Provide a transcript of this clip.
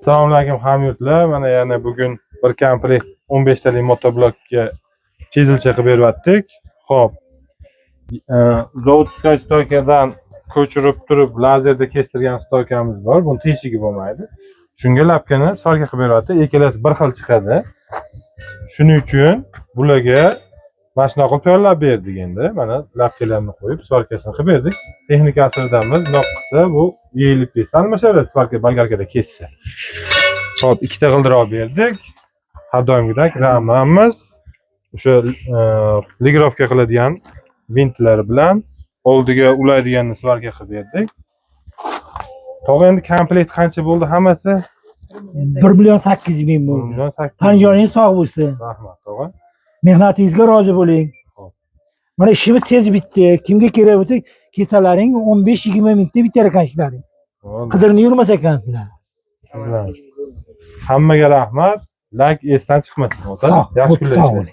Assalomu alaykum hamyurtlar. Mana yana bugun bir komplet 15 talik motoblokka chizilcha qilib beryaptik. Xo'p. Zavodskiy stokerdan ko'chirib turib lazerda kestirgan stokerimiz bor. Buni teshigi bo'lmaydi. Shunga lapkani svarka qilib beryapti. Ikkalasi bir xil chiqadi. Shuning uchun bularga mana shunaqa qilib tayyorlab berdik endi. Mana lapkalarni qo'yib svarkasini qilib berdik. Texnik asrdamiz. Bunaqa qilsa bu yeyilib ketsa, almashaveradi svarka bolgarkada kessa. Hop, ikkita g'ildiroq berdik. Har doimgidek ramamiz o'sha ligrovka qiladigan vintlari bilan oldiga ulaydiganni svarka qilib berdik. Tog'a endi komplekt qancha bo'ldi hammasi? 1.800.000 bo'ldi. 1.800.000. Tan joningiz sog' bo'lsin. Rahmat, tog'a. Mehnatingizga rozi bo'ling. Mana ishimiz tez bitdi. Kimga kerak bo'lsa, kesalaring 15-20 minutda bitar ekan ishlaring. Qidirni yurmas ekansizlar. Hammaga rahmat. Like esdan chiqmasin, ota. Yaxshi kunlar ishlaysiz.